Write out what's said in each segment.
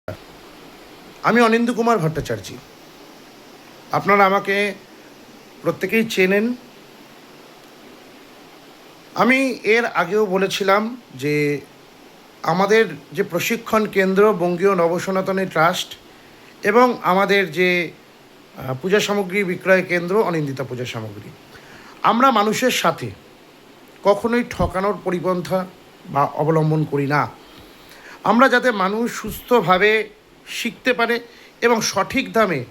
আমি অনিন্দ্য কুমার ভট্টাচার্য। আপনারা আমাকে প্রত্যেকেই চেনেন। আমি এর আগেও বলেছিলাম যে আমাদের যে প্রশিক্ষণ কেন্দ্র বঙ্গীয় নবসনাতনী ট্রাস্ট এবং আমাদের যে পূজা সামগ্রী বিক্রয় কেন্দ্র অনিন্দিতা পূজা সামগ্রী, আমরা মানুষের সাথে কখনোই ঠকানোর পরিপন্থা বা অবলম্বন করি না। আমরা যাতে মানুষ সুস্থভাবে শিখতে পারে এবং সঠিক দামে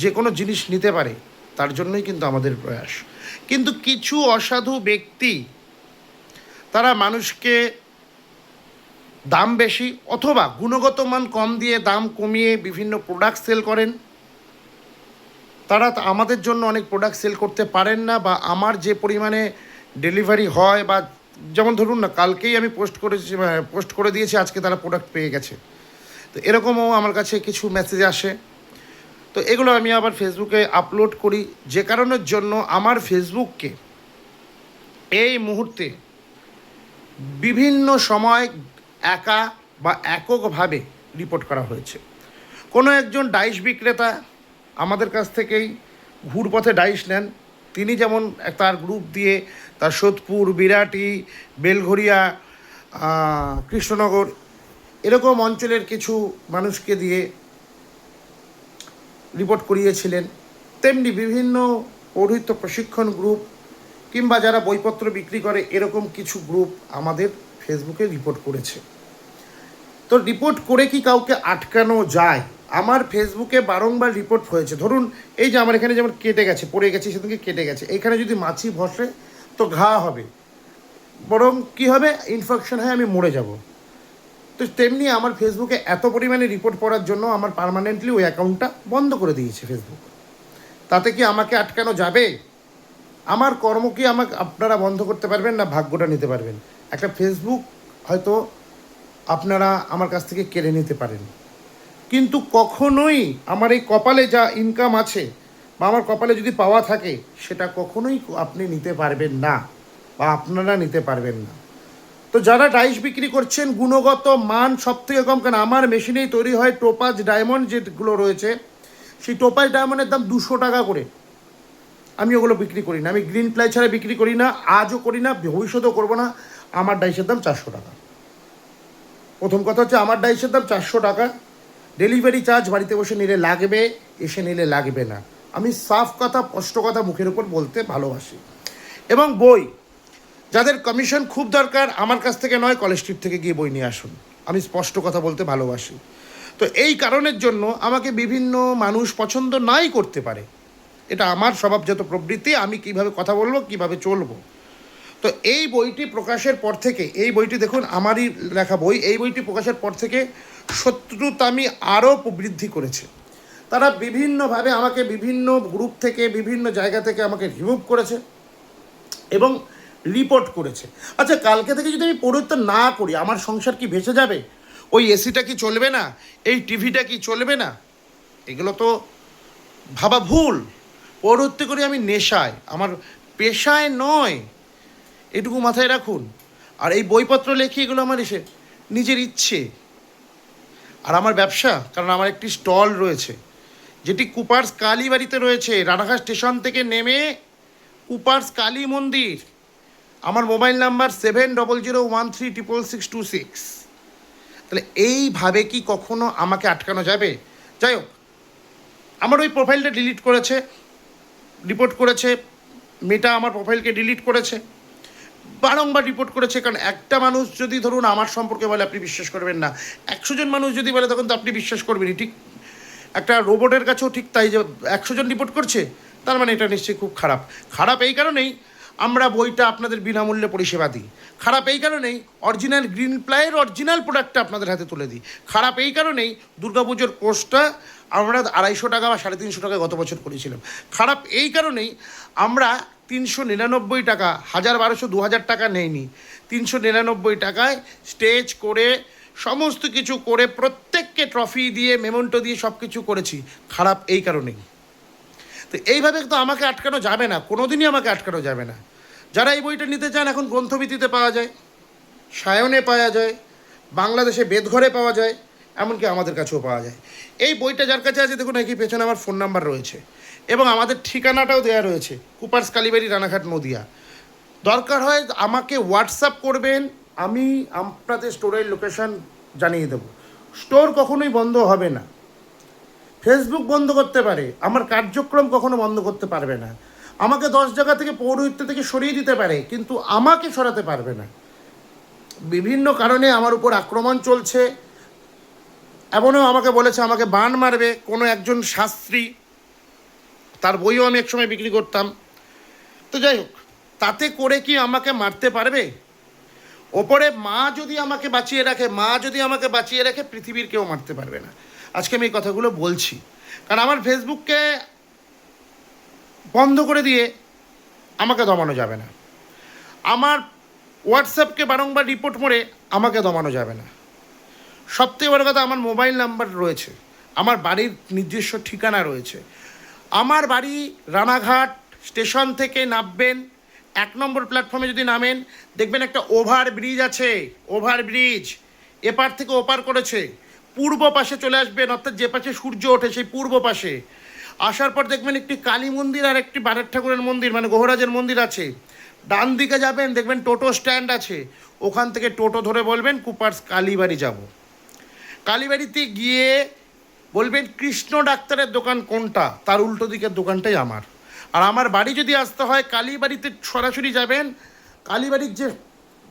যে কোনো জিনিস নিতে পারে, তার জন্যই কিন্তু আমাদের প্রয়াস। কিন্তু কিছু অসাধু ব্যক্তি তারা মানুষকে দাম বেশি অথবা গুণগত মান কম দিয়ে দাম কমিয়ে বিভিন্ন প্রোডাক্ট সেল করেন। তারা আমাদের জন্য অনেক প্রোডাক্ট সেল করতে পারেন না, বা আমার যে পরিমাণে ডেলিভারি হয়, বা যেমন ধরুন না, কালকেই আমি পোস্ট করে দিয়েছি, আজকে তারা প্রোডাক্ট পেয়ে গেছে। তো এরকমও আমার কাছে কিছু মেসেজ আসে। তো এগুলো আমি আবার ফেসবুকে আপলোড করি, যে কারণের জন্য আমার ফেসবুককে এই মুহূর্তে বিভিন্ন সময় একা বা এককভাবে রিপোর্ট করা হয়েছে। কোনো একজন ডাইস বিক্রেতা আমাদের কাছ থেকেই ঘুরপথে ডাইস নেন, তিনি যেমন তার গ্রুপ দিয়ে তার সোদপুর, বিরাটি, বেলঘরিয়া, কৃষ্ণনগর এরকম অঞ্চলের কিছু মানুষকে দিয়ে রিপোর্ট করিয়েছিলেন, তেমনি বিভিন্ন পৌরোহিত্য প্রশিক্ষণ গ্রুপ কিংবা যারা বইপত্র বিক্রি করে এরকম কিছু গ্রুপ আমাদের ফেসবুকে রিপোর্ট করেছে। তো রিপোর্ট করে কি কাউকে আটকানো যায়? আমার ফেসবুকে বারংবার রিপোর্ট হয়েছে। ধরুন এই যে আমার এখানে যেমন কেটে গেছে, পড়ে গেছে, সেদিকে কেটে গেছে, এইখানে যদি মাছি বসে তো ঘা হবে, বরং কি হবে, ইনফেকশন হয়ে আমি মরে যাব। তো তেমনি আমার ফেসবুকে এত পরিমাণে রিপোর্ট পড়ার জন্য আমার পার্মানেন্টলি ওই অ্যাকাউন্টটা বন্ধ করে দিয়েছে ফেসবুক। তাতে কি আমাকে আটকানো যাবে? আমার কর্ম কি আমাকে আপনারা বন্ধ করতে পারবেন না ভাগ্যটা নিতে পারবেন? একটা ফেসবুক হয়তো আপনারা আমার কাছ থেকে কেড়ে নিতে পারেন, কিন্তু কখনোই আমার এই কপালে যা ইনকাম আছে বা আমার কপালে যদি পাওয়া থাকে, সেটা কখনোই আপনি নিতে পারবেন না বা আপনারা নিতে পারবেন না। তো যারা ডাইস বিক্রি করছেন, গুণগত মান সব থেকে কম, কেন আমার মেশিনেই তৈরি হয় টোপাজ ডায়মন্ড যেগুলো রয়েছে, সেই টোপাজ ডায়মন্ডের দাম 200 টাকা করে। আমি ওগুলো বিক্রি করি না, আমি গ্রিন প্লাই ছাড়া বিক্রি করি না, আজও করি না, ভবিষ্যতেও করবো না। আমার ডাইসের দাম 400 টাকা। প্রথম কথা হচ্ছে আমার ডাইসের দাম 400 টাকা। ডেলিভারি চার্জ বাড়িতে বসে নিলে লাগবে, এসে নিলে লাগবে না। আমি সাফ কথা, স্পষ্ট কথা মুখের উপর বলতে ভালোবাসি। এবং বই, যাদের কমিশন খুব দরকার, আমার কাছ থেকে নয়, কলেজ স্ট্রিট থেকে গিয়ে বই নিয়ে আসুন। আমি স্পষ্ট কথা বলতে ভালোবাসি। তো এই কারণের জন্য আমাকে বিভিন্ন মানুষ পছন্দ নাই করতে পারে, এটা আমার স্বভাবজাত প্রবৃত্তি। আমি কিভাবে কথা বলবো, কিভাবে চলবো। তো এই বইটি প্রকাশের পর থেকে, এই বইটি দেখুন আমারই লেখা বই, এই বইটি প্রকাশের পর থেকে শত্রুতামি আরও বৃদ্ধি করেছে। তারা বিভিন্নভাবে আমাকে বিভিন্ন গ্রুপ থেকে, বিভিন্ন জায়গা থেকে আমাকে রিমুভ করেছে এবং রিপোর্ট করেছে। আচ্ছা, কালকে থেকে যদি আমি পৌরোহিত্য না করি, আমার সংসার কি ভেসে যাবে? ওই এসিটা কি চলবে না? এই টিভিটা কি চলবে না? এগুলো তো ভাবা ভুল। পৌরোহিত্য করে আমি নেশায়, আমার পেশায় নয়, এটুকু মাথায় রাখুন। আর এই বইপত্র লেখি, এগুলো আমার এসে নিজের ইচ্ছে। আর আমার ব্যবসা, কারণ আমার একটি স্টল রয়েছে, যেটি কুপার্স কালীবাড়িতে রয়েছে, রানাঘাট স্টেশন থেকে নেমে কুপার্স কালী মন্দির। আমার মোবাইল নাম্বার 7001366626। তাহলে এইভাবে কি কখনো আমাকে আটকানো যাবে? যাই হোক, আমার ওই প্রোফাইলটা ডিলিট করেছে, রিপোর্ট করেছে, মেটা আমার প্রোফাইলকে ডিলিট করেছে, বারংবার রিপোর্ট করেছে। কারণ একটা মানুষ যদি ধরুন আমার সম্পর্কে বলে, আপনি বিশ্বাস করবেন না। 100 জন মানুষ যদি বলে, তখন তো আপনি বিশ্বাস করবেনই। ঠিক একটা রোবটের কাছেও ঠিক তাই, যে 100 জন রিপোর্ট করছে, তার মানে এটা নিশ্চয়ই খুব খারাপ। খারাপ এই কারণেই আমরা বইটা আপনাদের বিনামূল্যে পরিষেবা দিই। খারাপ এই কারণেই অরিজিনাল গ্রিন প্লাইয়ের অরিজিনাল প্রোডাক্টটা আপনাদের হাতে তুলে দিই। খারাপ এই কারণেই দুর্গাপুজোর কোর্সটা আমরা 250 টাকা বা 350 টাকা গত বছর করেছিলাম। খারাপ এই কারণেই আমরা 399 টাকা, 1200 2000 টাকা নেইনি, 399 টাকায় স্টেজ করে সমস্ত কিছু করে প্রত্যেককে ট্রফি দিয়ে, মেমন্টো দিয়ে সব কিছু করেছি। খারাপ এই কারণেই। তো এইভাবে তো আমাকে আটকানো যাবে না, কোনো দিনই আমাকে আটকানো যাবে না। যারা এই বইটা নিতে চান, এখন গ্রন্থভিত্তিতে পাওয়া যায়, সায়নে পাওয়া যায়, বাংলাদেশে বেদঘরে পাওয়া যায়, এমনকি আমাদের কাছেও পাওয়া যায়। এই বইটা যার কাছে আছে দেখুন, একই পেছনে আমার ফোন নাম্বার রয়েছে এবং আমাদের ঠিকানাটাও দেওয়া রয়েছে, কুপার্স কালীবাড়ি, রানাঘাট, নদিয়া। দরকার হয় আমাকে হোয়াটসঅ্যাপ করবেন, আমি আপনাদের স্টোরের লোকেশন জানিয়ে দেবো। স্টোর কখনোই বন্ধ হবে না। ফেসবুক বন্ধ করতে পারে, আমার কার্যক্রম কখনো বন্ধ করতে পারবে না। আমাকে 10 জায়গা থেকে পৌরোহিত্য থেকে সরিয়ে দিতে পারে, কিন্তু আমাকে সরাতে পারবে না। বিভিন্ন কারণে আমার উপর আক্রমণ চলছে, এমনও আমাকে বলেছে আমাকে বান মারবে কোনো একজন শাস্ত্রী, তার বইও আমি একসময় বিক্রি করতাম। তো যাই হোক, তাতে করে কি আমাকে মারতে পারবে? ওপরে মা যদি আমাকে বাঁচিয়ে রাখে, মা যদি আমাকে বাঁচিয়ে রাখে, পৃথিবীর কেউ মারতে পারবে না। আজকে আমি এই কথাগুলো বলছি কারণ আমার ফেসবুককে বন্ধ করে দিয়ে আমাকে দমানো যাবে না, আমার হোয়াটসঅ্যাপকে বারংবার রিপোর্ট করে আমাকে দমানো যাবে না। সবথেকে বড় কথা, আমার মোবাইল নাম্বার রয়েছে, আমার বাড়ির নিজস্ব ঠিকানা রয়েছে। আমার বাড়ি রানাঘাট স্টেশন থেকে নামবেন, 1 নম্বর প্ল্যাটফর্মে যদি নামেন দেখবেন একটা ওভার ব্রিজ আছে, ওভার ব্রিজ এপার থেকে ওপার করেছে, পূর্ব পাশে চলে আসবেন, অর্থাৎ যে পাশে সূর্য ওঠে সেই পূর্ব পাশে আসার পর দেখবেন একটি কালী মন্দির আর একটি বারের ঠাকুরের মন্দির মানে গোহরাজের মন্দির আছে। ডান দিকে যাবেন দেখবেন টোটো স্ট্যান্ড আছে, ওখান থেকে টোটো ধরে বলবেন কুপার্স কালীবাড়ি যাব। কালীবাড়িতে গিয়ে বলবেন কৃষ্ণ ডাক্তারের দোকান কোনটা, তার উল্টো দিকের দোকানটাই আমার। আর আমার বাড়ি যদি আসতে হয় কালীবাড়িতে সরাসরি যাবেন, কালীবাড়ির যে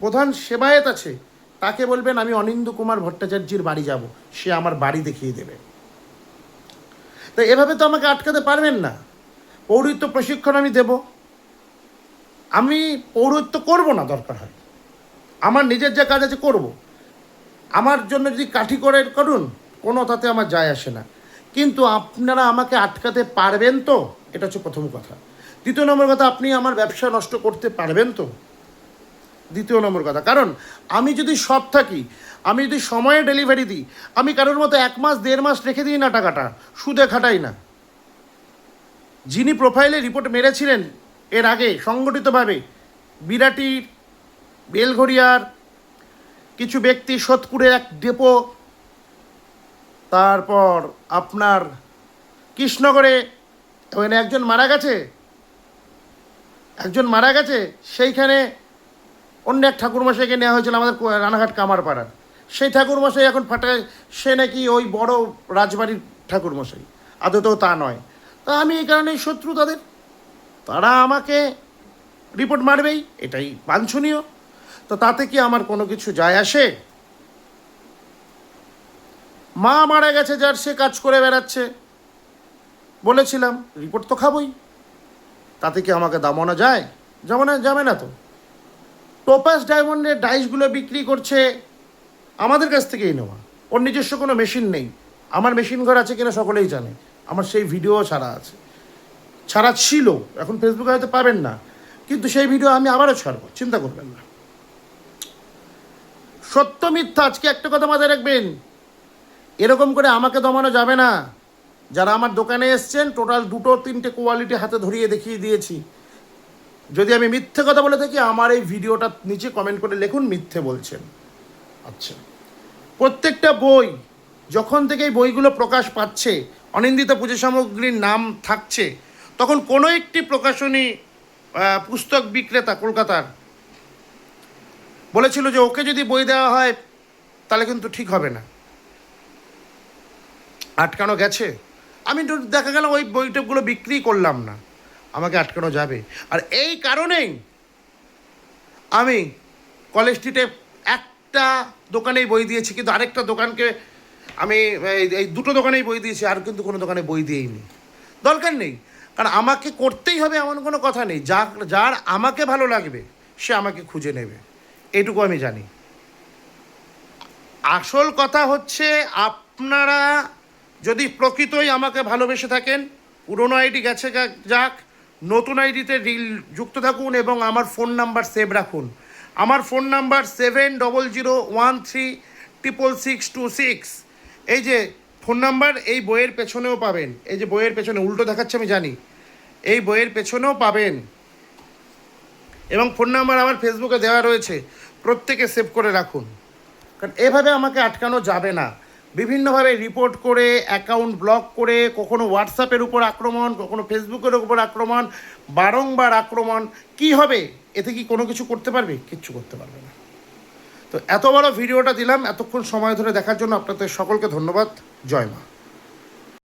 প্রধান সেবায়েত আছে তাকে বলবেন আমি অনিন্দ্য কুমার ভট্টাচার্যের বাড়ি যাব, সে আমার বাড়ি দেখিয়ে দেবে। তো এভাবে তো আমাকে আটকাতে পারবেন না। পৌরোহিত্য প্রশিক্ষণ আমি দেব, আমি পৌরোহিত্য করব না, দরকার হয় আমার নিজের যে কাজ আছে করব, আমার জন্য যদি কাঠি করে করুন কোনো তাতে আমার যায় আসে না, কিন্তু আপনারা আমাকে আটকাতে পারবেন তো, এটা হচ্ছে প্রথম কথা। দ্বিতীয় নম্বর কথা, আপনি আমার ব্যবসা নষ্ট করতে পারবেন তো, দ্বিতীয় নম্বর কথা। কারণ আমি যদি সৎ থাকি, আমি যদি সময়ে ডেলিভারি দিই, আমি কারোর মতো 1 মাস 1.5 মাস রেখে দিই না, টাকাটা সুদে খাটাই না। যিনি প্রোফাইলে রিপোর্ট মেরেছিলেন এর আগে সংগঠিতভাবে, বিরাটির, বেলঘরিয়ার কিছু ব্যক্তি, সোদপুরের এক ডেপো, তারপর আপনার কৃষ্ণগড়ে ওখানে একজন মারা গেছে, সেইখানে অন্য এক ঠাকুরমশাইকে নেওয়া হয়েছিল আমাদের রানাঘাট কামারপাড়ার, সেই ঠাকুরমশাই এখন ফাটায় সে নাকি ওই বড় রাজবাড়ির ঠাকুরমশাই, আদতেও তা নয়। তা আমি এই কারণেই শত্রু তাদের, তারা আমাকে রিপোর্ট মারবেই, এটাই বাঞ্ছনীয়। তো তাতে কি আমার কোনো কিছু যায় আসে? মা মারা গেছে যার, সে কাজ করে বেড়াচ্ছে, বলেছিলাম রিপোর্ট তো খাবই, তাতে কি আমাকে দামানো যায়? যাবে না তো। টোপাস ডায়মন্ডের ডাইসগুলো বিক্রি করছে আমাদের কাছ থেকেই নেওয়া, ওর নিজস্ব কোনো মেশিন নেই। আমার মেশিন ঘর আছে কিনা সকলেই জানে, আমার সেই ভিডিও ছাড়া ছিল, এখন ফেসবুকে হয়তো পাবেন না, কিন্তু সেই ভিডিও আমি আবারও ছাড়বো, চিন্তা করবেন না। সত্য মিথ্যা, আজকে একটা কথা মাথায় রাখবেন, এরকম করে আমাকে দমানো যাবে না। যারা আমার দোকানে এসছেন টোটাল 2-3টে কোয়ালিটি হাতে ধরিয়ে দেখিয়ে দিয়েছি। যদি আমি মিথ্যে কথা বলে থাকি আমার এই ভিডিওটা নিচে কমেন্ট করে লিখুন মিথ্যে বলছেন। আচ্ছা, প্রত্যেকটা বই যখন থেকে এই বইগুলো প্রকাশ পাচ্ছে, অনিন্দিতা পুজো সামগ্রীর নাম থাকছে, তখন কোনো একটি প্রকাশনী পুস্তক বিক্রেতা কলকাতার বলেছিল যে ওকে যদি বই দেওয়া হয় তাহলে কিন্তু ঠিক হবে না, আটকানো গেছে। আমি দেখা গেল ওই বইটগুলো বিক্রি করলাম না, আমাকে আটকানো যাবে। আর এই কারণেই আমি কলেজ স্ট্রিটে একটা দোকানেই বই দিয়েছি, কিন্তু আরেকটা দোকানকে আমি এই 2টো দোকানেই বই দিয়েছি, আর কিন্তু কোনো দোকানে বই দিইনি, দরকার নেই। কারণ আমাকে করতেই হবে এমন কোনো কথা নেই, যার আমাকে ভালো লাগবে সে আমাকে খুঁজে নেবে, এইটুকু আমি জানি। আসল কথা হচ্ছে আপনারা যদি প্রকৃতই আমাকে ভালোবেসে থাকেন, পুরনো আইডি গেছে যাক, নতুন আইডিতে যুক্ত থাকুন এবং আমার ফোন নাম্বার সেভ রাখুন। আমার ফোন নাম্বার 7001366626। এই যে ফোন নাম্বার, এই বইয়ের পেছনেও পাবেন, এই যে বইয়ের পেছনে উল্টো দেখাচ্ছে আমি জানি, এই বইয়ের পেছনেও পাবেন। এবং ফোন নাম্বার আমার ফেসবুকে দেওয়া রয়েছে, প্রত্যেকে সেভ করে রাখুন, কারণ এভাবে আমাকে আটকানো যাবে না। বিভিন্নভাবে রিপোর্ট করে, অ্যাকাউন্ট ব্লক করে, কখনো হোয়াটসঅ্যাপের উপর আক্রমণ, কখনো ফেসবুকের উপর আক্রমণ, বারংবার আক্রমণ, কি হবে? এতে কি কোনো কিছু করতে পারবে? কিচ্ছু করতে পারবে না। তো এত বড় ভিডিওটা দিলাম, এতক্ষণ সময় ধরে দেখার জন্য আপনাদের সকলকে ধন্যবাদ। জয় মা।